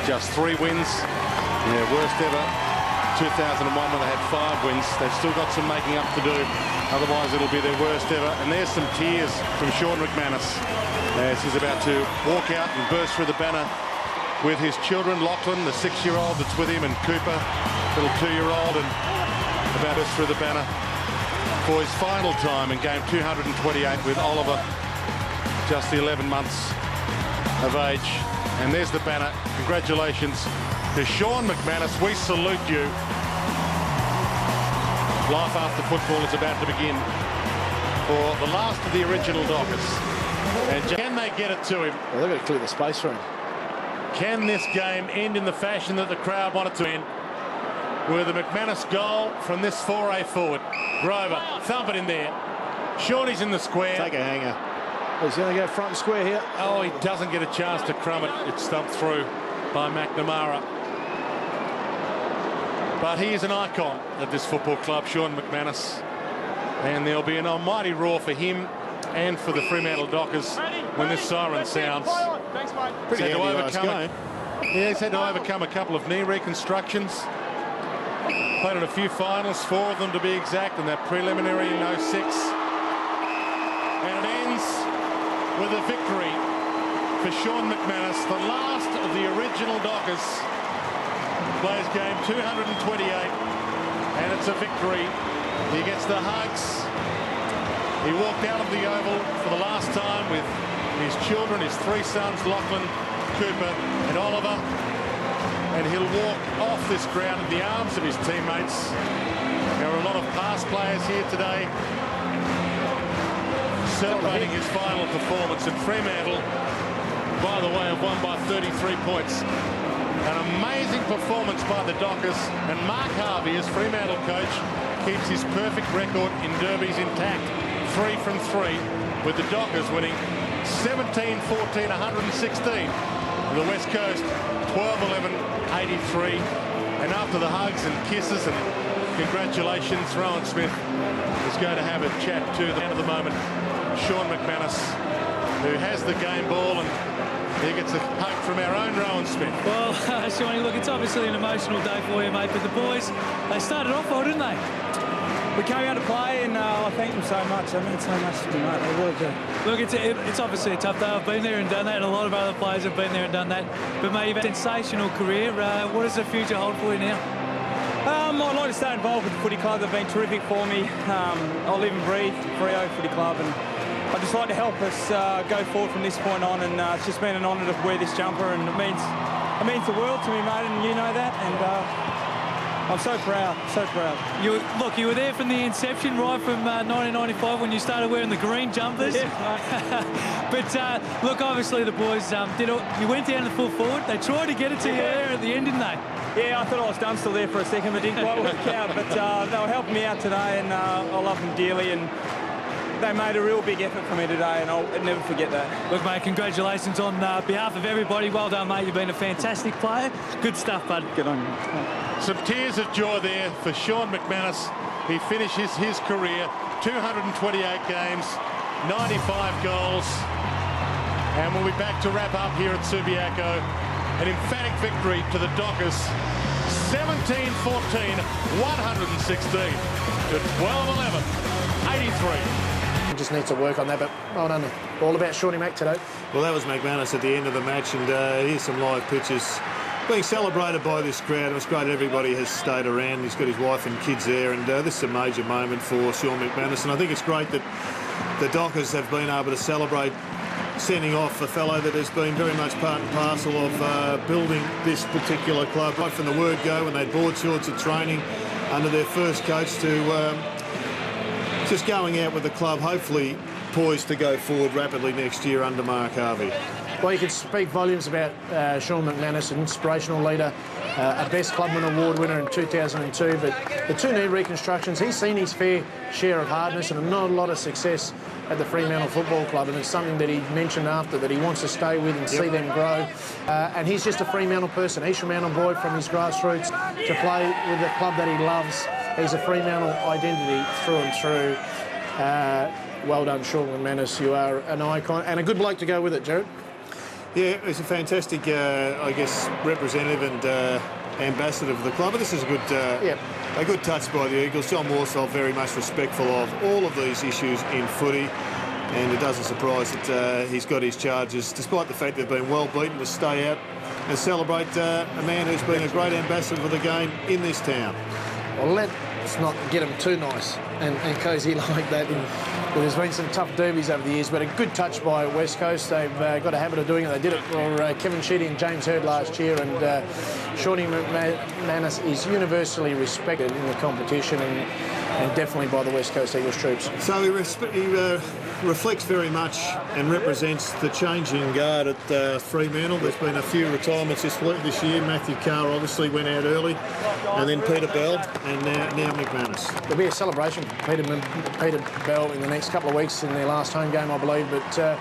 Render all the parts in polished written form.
just 3 wins. Yeah, worst ever 2001 when they had 5 wins. They've still got some making up to do. Otherwise, it'll be their worst ever. And there's some tears from Shaun Mcmanus as he's about to walk out and burst through the banner with his children, Lachlan, the 6-year-old that's with him, and Cooper, little 2-year-old, and about to burst through the banner for his final time in game 228 with Oliver, just 11 months of age. And there's the banner. Congratulations to Shaun Mcmanus. We salute you. Life after football is about to begin for the last of the original Dockers. And can they get it to him? Well, they've got to clear the space for him. Can this game end in the fashion that the crowd wanted to end? With a Mcmanus goal from this foray forward. Grover, thump it in there. Shorty's in the square. Take a hanger. He's going to go front and square here. Oh, he doesn't get a chance to crumb it. It's stumped through by McNamara. But he is an icon at this football club, Shaun Mcmanus. And there'll be an almighty roar for him and for the Fremantle Dockers when this siren sounds. Thanks, mate. Pretty last game. Yeah, he's had to overcome a couple of knee reconstructions. Played in a few finals, 4 of them to be exact, and that preliminary in 06. And it ends with a victory for Shaun Mcmanus, the last of the original Dockers. Plays game 228, and it's a victory. He gets the hugs. He walked out of the Oval for the last time with his children, his 3 sons, Lachlan, Cooper and Oliver. And he'll walk off this ground in the arms of his teammates. There are a lot of past players here today celebrating his final performance. And Fremantle, by the way, have won by 33 points. An amazing performance by the Dockers. And Mark Harvey, as Fremantle coach, keeps his perfect record in derbies intact. 3 from 3, with the Dockers winning 17-14, 116. The West Coast, 12-11, 83. And after the hugs and kisses and congratulations, Rowan Smith is going to have a chat to the end of the moment. Shaun Mcmanus, who has the game ball, and he gets a hug from our own Rowan Smith. Well, Shawnee, look, it's obviously an emotional day for you, mate, but the boys, they started off well, didn't they? We came out to play, and I thank them so much. I mean, so much to me, mate. They really do. Look, it's obviously a tough day. I've been there and done that, and a lot of other players have been there and done that. But, mate, you've had a sensational career. What does the future hold for you now? I'd like to stay involved with the footy club. They've been terrific for me. I live and breathe Freo Footy Club, and I'd just like to help us go forward from this point on. And it's just been an honour to wear this jumper, and it means the world to me, mate, and you know that. And I'm so proud, so proud. Look, you were there from the inception, right from 1995 when you started wearing the green jumpers. Yeah, but look, obviously the boys you went down to full forward. They tried to get it to you there at the end, didn't they? Yeah, I thought I was done still there for a second, but didn't quite work out. But they were helping me out today, and I love them dearly. And they made a real big effort for me today, and I'll never forget that. Look, mate, congratulations on behalf of everybody. Well done, mate. You've been a fantastic player. Good stuff, bud. Good on you. Some tears of joy there for Shaun Mcmanus. He finishes his career, 228 games, 95 goals. And we'll be back to wrap up here at Subiaco. An emphatic victory to the Dockers, 17-14, 116 to 12-11, 83. Just needs to work on that, but well done. All about Shawnee Mac today. Well, that was Mcmanus at the end of the match, and here's some live pictures being celebrated by this crowd. It was great everybody has stayed around. He's got his wife and kids there, and this is a major moment for Shaun Mcmanus, and I think it's great that the Dockers have been able to celebrate sending off a fellow that has been very much part and parcel of building this particular club right from the word go, when they board shorts at training under their first coach, to just going out with the club, hopefully poised to go forward rapidly next year under Mark Harvey. Well, you could speak volumes about Shaun Mcmanus, an inspirational leader, a Best Clubman Award winner in 2002, but the 2 knee reconstructions, he's seen his fair share of hardness and not a lot of success at the Fremantle Football Club, and it's something that he mentioned after that he wants to stay with and see them grow. And he's just a Fremantle person. East Fremantle boy from his grassroots to play with the club that he loves. He's a Fremantle identity through and through. Well done, Shaun Mcmanus. You are an icon and a good bloke to go with it, Jared. Yeah, he's a fantastic, I guess, representative and ambassador of the club. But this is a good touch by the Eagles. John Worsfold very much respectful of all of these issues in footy. And it doesn't surprise that he's got his charges, despite the fact they've been well beaten, to stay out and celebrate a man who's been a great ambassador for the game in this town. Well, let's not get him too nice and cosy like that. There's been some tough derbies over the years, but a good touch by West Coast. They've got a habit of doing it. They did it for Kevin Sheedy and James Hurd last year, and Shaun Mcmanus is universally respected in the competition and definitely by the West Coast Eagles troops. So he reflects very much and represents the changing guard at Fremantle. There's been a few retirements this year. Matthew Carr obviously went out early, and then Peter Bell, and now Mcmanus. There'll be a celebration for Peter Bell in the next couple of weeks in their last home game, I believe. But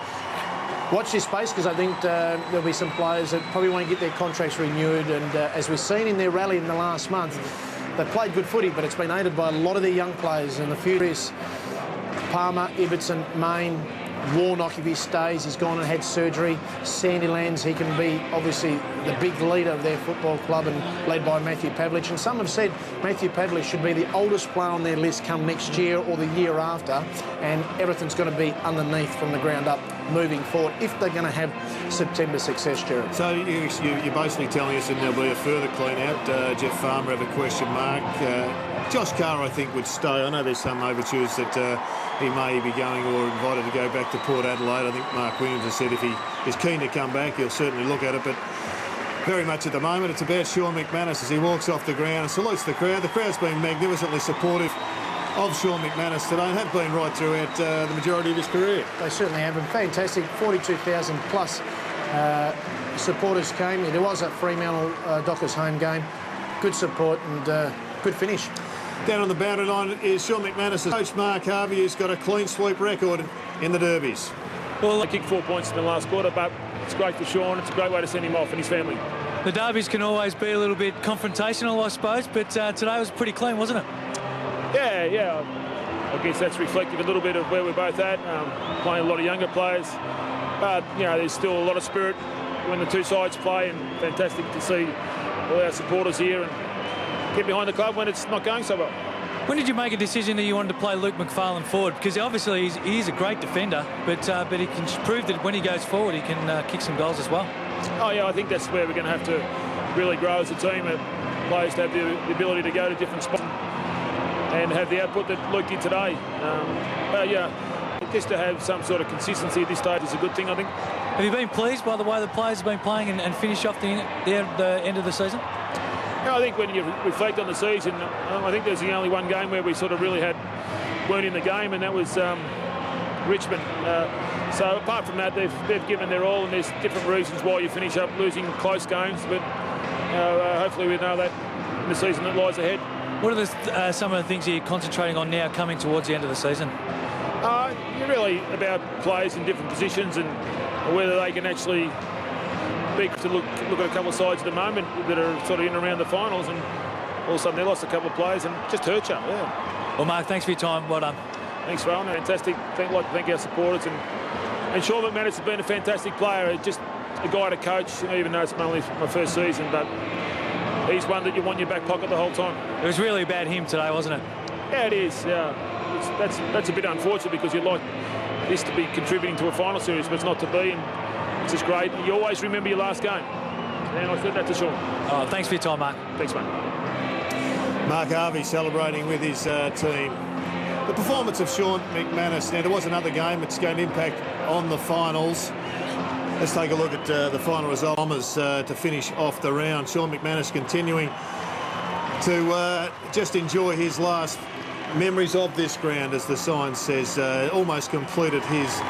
watch this space, because I think there'll be some players that probably won't get their contracts renewed. And as we've seen in their rally in the last month, they played good footy, but it's been aided by a lot of their young players. And the future is Palmer, Ibbotson, Main, Warnock, if he stays, he's gone and had surgery. Sandilands, he can be obviously the big leader of their football club, and led by Matthew Pavlich. And some have said Matthew Pavlich should be the oldest player on their list come next year or the year after, and everything's going to be underneath from the ground up moving forward if they're going to have September success, Jared. So you're basically telling us that there'll be a further clean out. Jeff Farmer have a question mark. Josh Carr, I think, would stay. I know there's some overtures that he may be going or invited to go back to Port Adelaide. I think Mark Williams has said if he is keen to come back, he'll certainly look at it. But very much at the moment, it's about Shaun Mcmanus as he walks off the ground and salutes the crowd. The crowd's been magnificently supportive of Shaun Mcmanus today, and have been right throughout the majority of his career. They certainly have been fantastic. 42,000 plus supporters came. There was a Fremantle Dockers home game. Good support and good finish. Down on the boundary line is Shaun Mcmanus. Coach Mark Harvey, who's got a clean sweep record in the derbies. Well, they kicked 4 points in the last quarter, but it's great for Shaun. It's a great way to send him off and his family. The derbies can always be a little bit confrontational, I suppose, but today was pretty clean, wasn't it? Yeah. I guess that's reflective a little bit of where we're both at, playing a lot of younger players. But, you know, there's still a lot of spirit when the two sides play, and fantastic to see all our supporters here and get behind the club when it's not going so well. When did you make a decision that you wanted to play Luke McFarlane forward? Because obviously he's a great defender, but he can prove that when he goes forward, he can kick some goals as well. Oh, yeah, I think that's where we're going to have to really grow as a team. Players to have the ability to go to different spots and have the output that Luke did today. Yeah, just to have some sort of consistency at this stage is a good thing, I think. Have you been pleased by the way the players have been playing and finish off the end of the season? I think when you reflect on the season, I think there's the only one game where we sort of really weren't in the game, and that was Richmond. So apart from that, they've given their all, and there's different reasons why you finish up losing close games, but hopefully we know that in the season that lies ahead. What are some of the things you're concentrating on now coming towards the end of the season? You're really about players in different positions and whether they can actually to look at a couple of sides at the moment that are sort of in and around the finals, and all of a sudden they lost a couple of players and just hurt you. Yeah. Well, Mark, thanks for your time. Well done. Thanks, Rowan. Fantastic. I'd like to thank our supporters, and Shaun Mcmanus has been a fantastic player. Just a guy to coach, even though it's only my first season, but he's one that you want in your back pocket the whole time. It was really about him today, wasn't it? Yeah, it is. Yeah, that's a bit unfortunate because you'd like this to be contributing to a final series, but it's not to be. And it's just great. You always remember your last game. And I said that to Shaun. Oh, thanks for your time, Mark. Thanks, mate. Mark Harvey celebrating with his team. The performance of Shaun Mcmanus. Now, there was another game that's going to impact on the finals. Let's take a look at the final result. Bombers to finish off the round. Shaun Mcmanus continuing to just enjoy his last memories of this ground, as the sign says. Almost completed his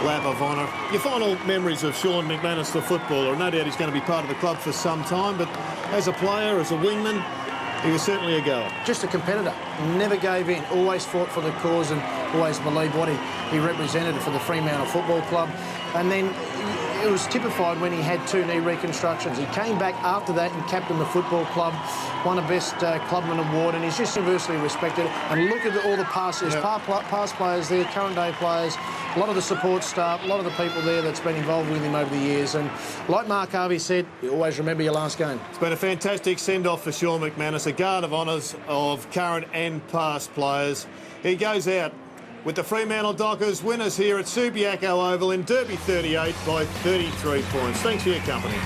lap of honour. Your final memories of Shaun Mcmanus, the footballer? No doubt he's going to be part of the club for some time, but as a player, as a wingman, he was certainly a goer. Just a competitor. Never gave in. Always fought for the cause and always believed what he represented for the Fremantle Football Club. And then it was typified when he had 2 knee reconstructions. He came back after that and captained the football club, won a Best Clubman Award, and he's just universally respected. And look at all the past players there, current day players, a lot of the support staff, a lot of the people there that's been involved with him over the years. And like Mark Harvey said, you always remember your last game. It's been a fantastic send-off for Shaun Mcmanus, a guard of honours of current and past players. He goes out with the Fremantle Dockers winners here at Subiaco Oval in Derby 38 by 33 points. Thanks for your company.